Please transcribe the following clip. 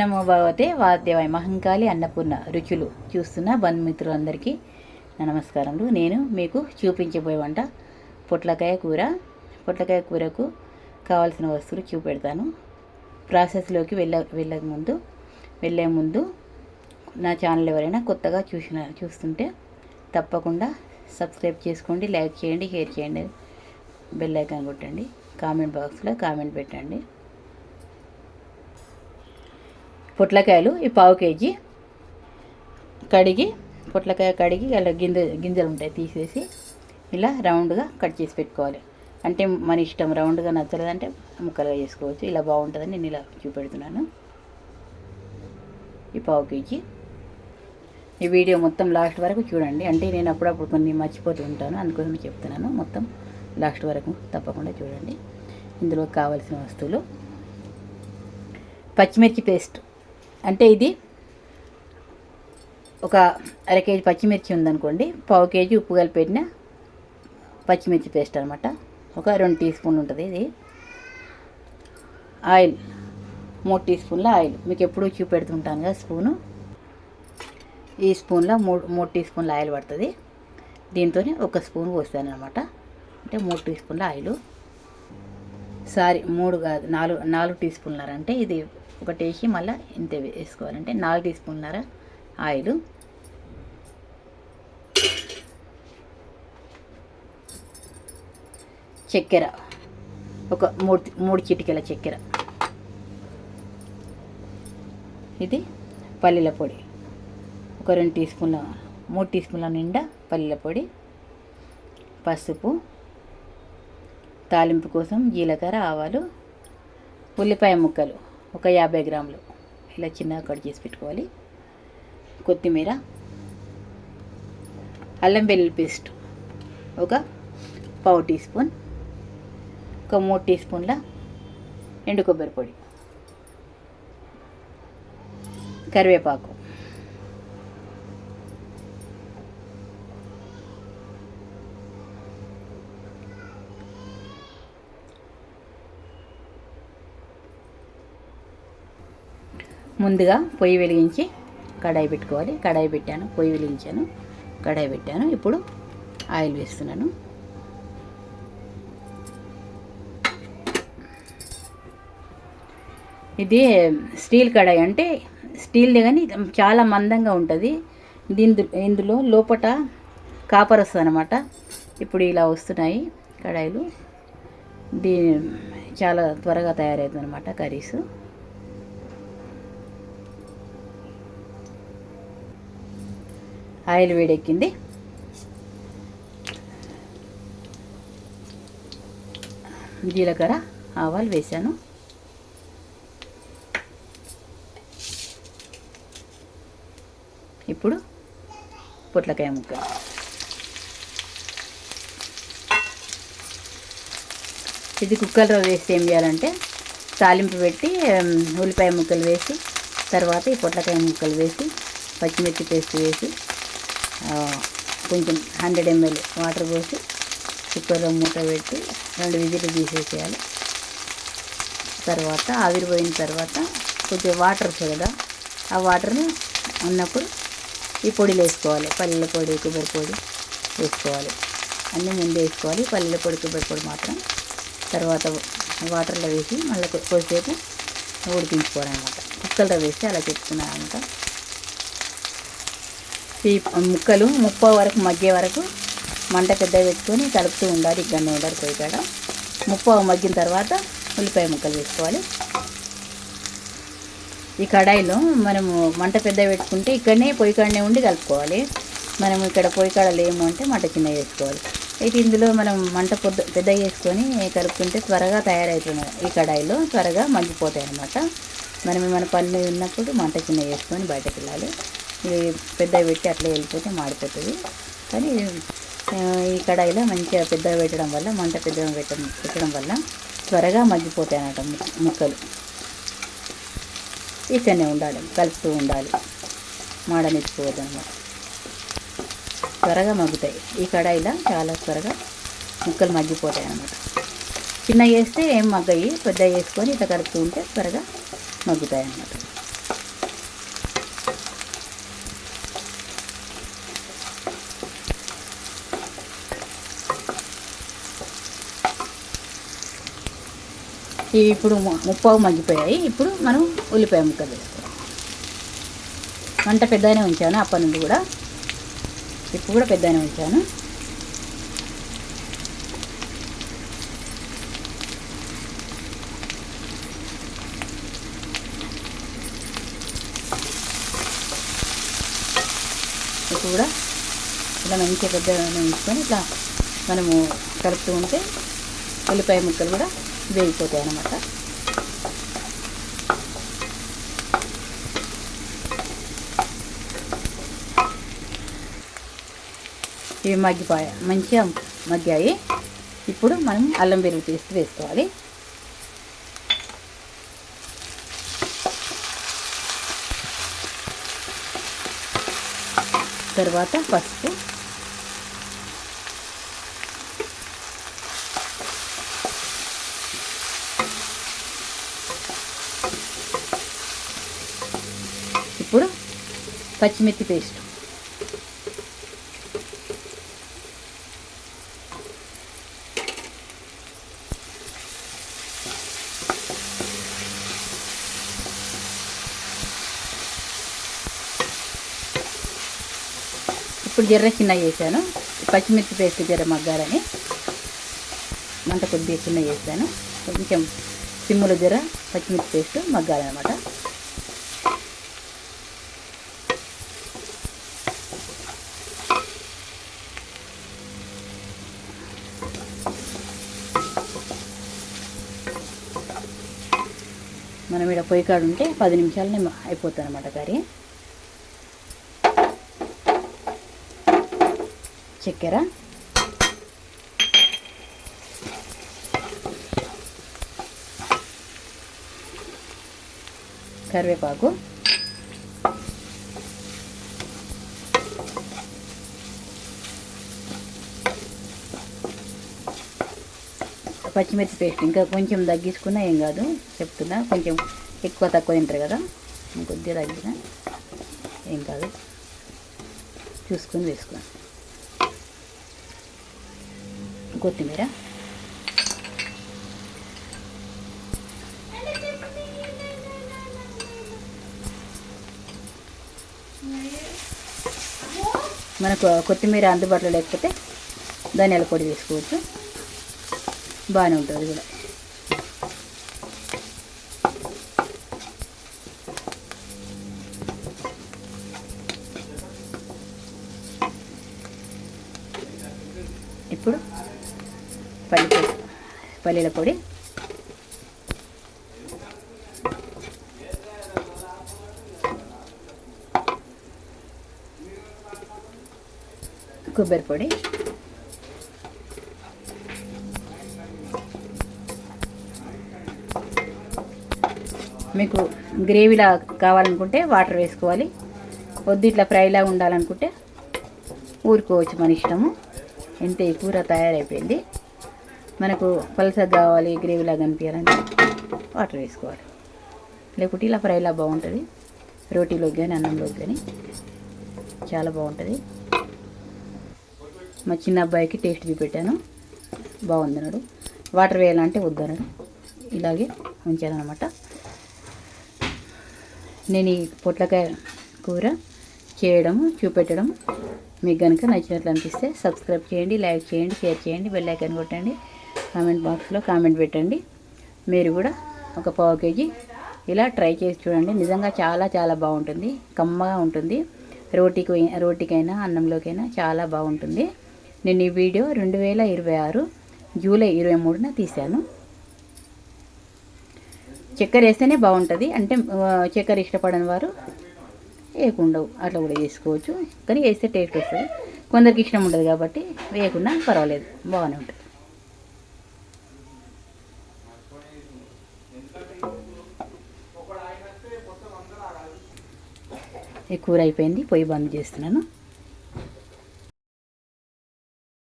నమో భగవతే వాద్యవాయ మహంకాళి అన్నపూర్ణ రుచులు చూస్తున్న బంధుమిత్రులందరికీ నమస్కారములు. నేను మీకు చూపించబోయే వంట పొట్లకాయ కూర. పొట్లకాయ కూరకు కావాల్సిన వస్తువులు చూపెడతాను. ప్రాసెస్లోకి వెళ్ళే ముందు నా ఛానల్ ఎవరైనా కొత్తగా చూస్తుంటే తప్పకుండా సబ్స్క్రైబ్ చేసుకోండి, లైక్ చేయండి, షేర్ చేయండి, బెల్ ఐకాన్ కొట్టండి, కామెంట్ బాక్స్లో కామెంట్ పెట్టండి. పొట్లకాయలు ఈ 1/2 కేజీ పొట్లకాయ కడిగి అలా గింజలు ఉంటాయి తీసేసి ఇలా రౌండ్గా కట్ చేసి పెట్టుకోవాలి. అంటే మన ఇష్టం, రౌండ్గా నచ్చలేదంటే ముక్కలుగా చేసుకోవచ్చు. ఇలా బాగుంటుందని నేను ఇలా చూపెడుతున్నాను. ఈ 1/2 కేజీ. ఈ వీడియో మొత్తం లాస్ట్ వరకు చూడండి. అంటే నేను అప్పుడప్పుడు కొన్ని మర్చిపోతూ ఉంటాను, అందుకోసం చెప్తున్నాను. మొత్తం లాస్ట్ వరకు తప్పకుండా చూడండి. ఇందులో కావాల్సిన వస్తువులు: పచ్చిమిర్చి పేస్ట్. అంటే ఇది ఒక 1/2 కేజీ పచ్చిమిర్చి ఉందనుకోండి, 1/2 కేజీ ఉప్పు కలిపి పెట్టిన పచ్చిమిర్చి పేస్ట్ అనమాట. ఒక 2 టీ స్పూన్లు ఉంటుంది ఇది. ఆయిల్ 3 టీ స్పూన్ల ఆయిల్. మీకు ఎప్పుడు చూపెడుతుంటాను కదా స్పూను. ఈ స్పూన్లో 3 టీ స్పూన్ల ఆయిల్ పడుతుంది. దీంతో 1 స్పూన్ పోస్తాను అనమాట. అంటే 3 టీ స్పూన్ల ఆయిల్. 3 కాదు, 4 టీ స్పూన్లర. అంటే ఇది ఒకటి వేసి మళ్ళీ ఇంత వేసుకోవాలంటే 4 టీ స్పూన్లర ఆయిల్. చక్కెర ఒక 3 చిటికెల చక్కెర. ఇది పల్లీల పొడి ఒక 2 టీ స్పూన్ల 3 టీ స్పూన్ల నిండా పల్లీల పొడి. పసుపు, తాలింపు కోసం జీలకర్ర, ఆవాలు, ఉల్లిపాయ ముక్కలు ఒక 50 గ్రాములు ఇలా చిన్నగా కట్ చేసి పెట్టుకోవాలి. కొత్తిమీర, అల్లం వెల్లుల్లి పేస్ట్ ఒక 1/2 టీ స్పూన్, ఒక 3 టీ స్పూన్ల ఎండు కొబ్బరి పొడి, కరివేపాకు, ముందుగా పొయ్యి వెలిగించి కడాయి పెట్టుకోవాలి. కడాయి పెట్టాను, పొయ్యి వెలిగించాను, కడాయి పెట్టాను. ఇప్పుడు ఆయిల్ వేస్తున్నాను. ఇది స్టీల్ కడాయి. అంటే స్టీల్దే కానీ చాలా మందంగా ఉంటుంది. ఇందులో లోపట కాపర్ వస్తుంది అన్నమాట. ఇప్పుడు ఇలా వస్తున్నాయి కడాయిలు. చాలా త్వరగా తయారవుతుంది అన్నమాట కర్రీస్. ఆయిల్ వేడెక్కింది. జీలకర్ర, ఆవాలు వేసాను. ఇప్పుడు పొట్లకాయ ముక్కలు. ఇది కుక్కర్లో వేస్తే ఏం చేయాలంటే తాలింపు పెట్టి ఉల్లిపాయ ముక్కలు వేసి తర్వాత ఈ పొట్లకాయ ముక్కలు వేసి పచ్చిమిర్చి పేస్ట్ వేసి కొంచెం 100 ml వాటర్ పోసి కుక్కర్లో మూత పెట్టి 2 విజిల్లు తీసేసేయాలి. తర్వాత ఆవిరిపోయిన తర్వాత కొంచెం వాటర్ వస్తుంది కదా, ఆ వాటర్ని ఉన్నప్పుడు ఈ పొడిలు వేసుకోవాలి. పల్లీల పొడి, కొబ్బరి పొడి వేసుకోవాలి. అన్నీ ముందు వేసుకోవాలి. పల్లీల పొడి, కొబ్బరి పొడి మాత్రం తర్వాత వాటర్లో వేసి మళ్ళీ కొద్దిసేపు ఉడికించుకోవాలన్నమాట. కుక్కర్లో వేస్తే అలా చెప్తున్నాను అంట. ఈ ముక్కలు 30 వరకు మగ్గే వరకు మంట పెద్ద పెట్టుకొని కలుపుతూ ఉండాలి. ఇక్కడనే ఉండాలి పొయ్యి కాడ. 30 మగ్గిన తర్వాత ఉల్లిపాయ ముక్కలు వేసుకోవాలి. ఈ కడాయిలో మనము మంట పెద్ద పెట్టుకుంటే ఇక్కడనే పొయ్యి కాడనే ఉండి కలుపుకోవాలి. మనం ఇక్కడ పొయ్యి కాడ లేము అంటే మంట చిన్నగా వేసుకోవాలి. అయితే ఇందులో మనం మంట పెద్ద వేసుకొని కలుపుకుంటే త్వరగా తయారవుతున్నాయి. ఈ కడాయిలో త్వరగా మగ్గిపోతాయి అన్నమాట. మనం మన పని మీద ఉన్నప్పుడు మంట చిన్నగా వేసుకొని బయటకు వెళ్ళాలి. ఇది పెద్ద పెట్టి అట్లా వెళ్ళిపోతే మాడిపోతుంది. కానీ ఈ కడాయిలో మంచిగా పెద్ద పెట్టడం వల్ల, మంట పెద్ద పెట్టడం వల్ల త్వరగా మగ్గిపోతాయి అన్నమాట ముక్కలు. ఇక్కడనే ఉండాలి, కలుపుతూ ఉండాలి, మాడనిచ్చిపోవద్దు అన్నమాట. త్వరగా మగ్గుతాయి. ఈ కడాయిలో చాలా త్వరగా ముక్కలు మగ్గిపోతాయి అన్నమాట. చిన్నగా వేస్తే ఏం మగ్గాయి, పెద్ద వేసుకొని ఇట్లా కలుపుతూ ఉంటే త్వరగా మగ్గుతాయి అన్నమాట. ఇప్పుడు ముప్పావు మగ్గిపోయాయి. ఇప్పుడు మనం ఉల్లిపాయ ముక్కలు వేసుకోవాలి. మంట పెద్దగానే ఉంచాను అప్పటి నుండి కూడా, ఇప్పుడు కూడా పెద్దగానే ఉంచాను. ఇప్పుడు కూడా ఇలా మంచిగా పెద్దగా ఉంచుకొని ఇట్లా మనము కలుపుతూ ఉంటే ఉల్లిపాయ ముక్కలు కూడా వేగిపోతాయి అన్నమాట. ఇవి మంచిగా మగ్గాయి. ఇప్పుడు మనం అల్లం వెల్లుల్లి పేస్ట్ వేసుకోవాలి. తర్వాత పసుపు, ఇప్పుడు పచ్చిమిర్చి పేస్ట్, ఇప్పుడు జర్ర చిన్న చేశాను. పచ్చిమిర్చి పేస్ట్ జర్ర మగ్గాలని మంట కొద్దిగా చిన్న చేశాను. కొంచెం సిమ్ములో జర్ర పచ్చిమిర్చి పేస్ట్ మగ్గాలన్నమాట. మనం ఇక్కడ పొయ్యి కాడ ఉంటే 10 నిమిషాలనే అయిపోతుంది అన్నమాట కర్రీ. చక్కెర, కరివేపాకు, పచ్చిమిర్చి పేస్ట్ ఇంకా కొంచెం తగ్గించుకున్నా ఏం కాదు, చెప్తున్నా. కొంచెం ఎక్కువ తక్కువ తింటారు కదా, కొద్దిగా తగ్గినా ఏం కాదు, చూసుకొని వేసుకోండి. కొత్తిమీర, మనకు కొత్తిమీర అందుబాటులో లేకపోతే ధనియాల పొడి వేసుకోవచ్చు, బాగానే ఉంటుంది కూడా. ఇప్పుడు పల్లీల పొడి, కొబ్బరి పొడి, మీకు గ్రేవీలా కావాలనుకుంటే వాటర్ వేసుకోవాలి. వద్దు ఇట్లా ఫ్రైలా ఉండాలనుకుంటే ఊరుకోవచ్చు, మన ఇష్టము. ఇంతే, కూర తయారైపోయింది. మనకు పలసగా కావాలి, గ్రేవీలాగా కనిపించాలంటే వాటర్ వేసుకోవాలి. లేకుంటే ఇలా ఫ్రైలా బాగుంటుంది. రోటీలోకి కానీ అన్నంలోకి కానీ చాలా బాగుంటుంది. మా చిన్న అబ్బాయికి టేస్ట్ చూపెట్టాను, బాగుందన్నాడు. వాటర్ వేయాలంటే వద్దన్నాడు, ఇలాగే ఉంచానమాట. నేను ఈ పొట్లకాయ కూర చేయడం చూపెట్టడం మీకు కనుక నచ్చినట్లు అనిపిస్తే సబ్స్క్రైబ్ చేయండి, లైక్ చేయండి, షేర్ చేయండి, బెల్ ఐకాన్ కొట్టండి, కామెంట్ బాక్స్లో కామెంట్ పెట్టండి. మీరు కూడా ఒక పావు కేజీ ఇలా ట్రై చేసి చూడండి. నిజంగా చాలా చాలా బాగుంటుంది, కమ్మగా ఉంటుంది. రోటీకైనా అన్నంలోకైనా చాలా బాగుంటుంది. నేను ఈ వీడియో 2026 జూలై 23న తీశాను. చక్కెర వేస్తేనే బాగుంటుంది, అంటే చక్కెర ఇష్టపడని వారు వేయకుండా అట్లా కూడా వేసుకోవచ్చు, కానీ వేస్తే టేస్ట్ వస్తుంది. కొందరికి ఇష్టం ఉండదు కాబట్టి వేయకుండా పర్వాలేదు, బాగానే ఉంటుంది. ఈ కూర అయిపోయింది, పొయ్యి బంద్ చేస్తున్నాను.